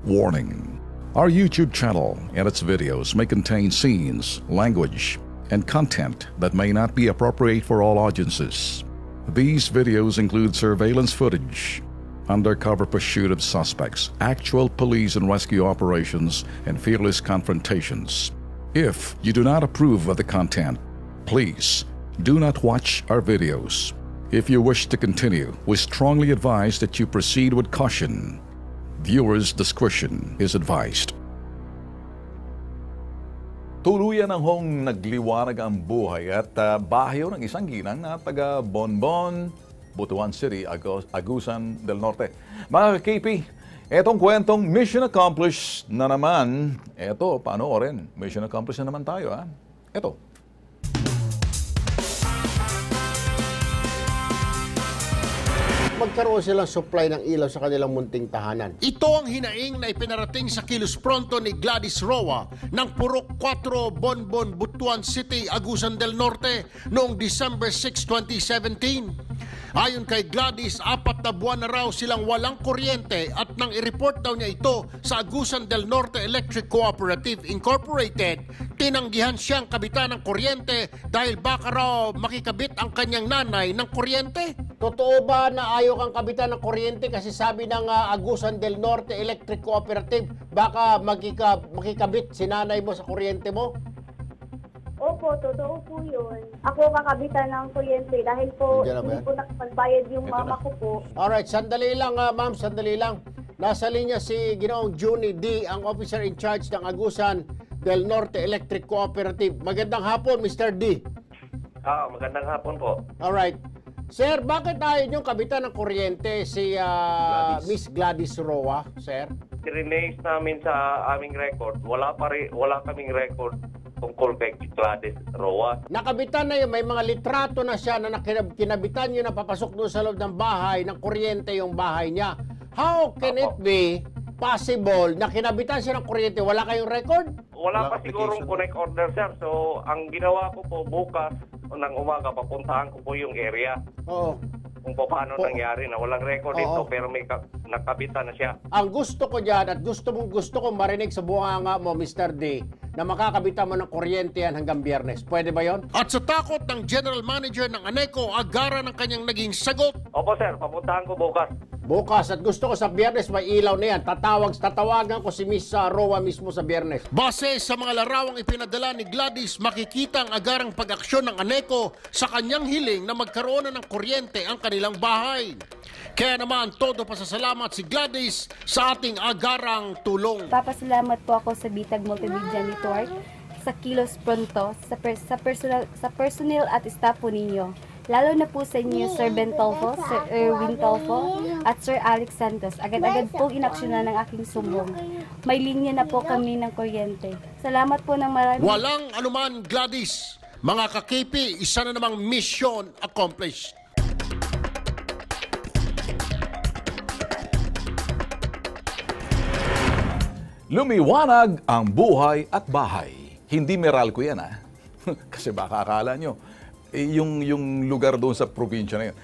Warning: our YouTube channel and its videos may contain scenes, language, and content that may not be appropriate for all audiences. These videos include surveillance footage, undercover pursuit of suspects, actual police and rescue operations, and fearless confrontations. If you do not approve of the content, please do not watch our videos. If you wish to continue, we strongly advise that you proceed with caution. Viewers' discretion is advised. Tuluyan ng hong nagliwanag ang buhay at bahyo ng isang ginang na taga Bonbon, Butuan City, Agusan del Norte. Mga ka-KP, etong kwentong mission accomplished na naman. Eto, panoorin. Mission accomplished na naman tayo, ha? Eto. Magkaroon silang supply ng ilaw sa kanilang munting tahanan. Ito ang hinaing na ipinarating sa Kilos Pronto ni Gladys Roa ng Purok 4, Bonbon, Butuan City, Agusan del Norte noong December 6, 2017. Ayon kay Gladys, 4 na buwan na raw silang walang kuryente at nang i-report daw niya ito sa Agusan del Norte Electric Cooperative Incorporated, tinanggihan siyang kabitan ng kuryente dahil baka raw makikabit ang kanyang nanay ng kuryente. Totoo ba na ayaw kang kabitan ng kuryente kasi sabi ng Agusan del Norte Electric Cooperative baka makikabit si nanay mo sa kuryente mo? Opo, totoo po yun. Ako kakabitan ng kuryente dahil po hindi po nakapagbayad yung mama ko po. Alright, sandali lang ma'am, sandali lang. Nasa linya si Ginoong Junie D, ang officer in charge ng Agusan del Norte Electric Cooperative. Magandang hapon, Mr. D. Magandang hapon po. Alright. Sir, bakit ayaw niyong kabitan ng kuryente si Miss Gladys Roa, sir? Release namin sa aming record. Wala kaming record tungkol kay Gladys Roa. Nakabitan na yun, may mga litrato na siya na kinabitan niyo na papasok doon sa loob ng bahay, ng kuryente yung bahay niya. How can it be possible na kinabitan siya ng kuryente? Wala kayong record? Wala pa sigurong connect order, sir. So, ang ginawa ko po bukas ng umaga, papuntahan ko po yung area. Oo. Kung paano nangyari na walang record ito pero may nakabitan na siya. Ang gusto ko dyan at gusto kong marinig sa bunganga mo, Mr. D, na makakabitan mo ng kuryente yan hanggang Biyernes. Pwede ba yon? At sa takot ng general manager ng Aneco, agara ng kanyang naging sagot. Opo, sir. Papuntahan ko bukas. Bukas at gusto ko sa Biyernes may ilaw na yan. Tatawagan ko si Miss Roa mismo sa Biyernes. Base sa mga larawang ipinadala ni Gladys, makikita ang agarang pag-aksyon ng Aneco sa kanyang hiling na magkaroon na ng kuryente ang kanilang bahay. Kaya naman, todo pasasalamat si Gladys sa ating agarang tulong. Papasalamat po ako sa Bitag Multimedia Network, sa Kilos Pronto, sa personnel at staff po ninyo. Lalo na po sa inyo, Sir Ben Tolfo, Sir Erwin Tolfo, at Sir Alex Santos. Agad-agad pong inaksyonan ng aking sumbong. May linya na po kami ng kuryente. Salamat po ng marami. Walang anuman, Gladys. Mga ka-KP, isa na namang mission accomplished. Lumiwanag ang buhay at bahay. Hindi Meralco yan, ha? Kasi baka akala nyo, yung lugar doon sa probinsya na yun.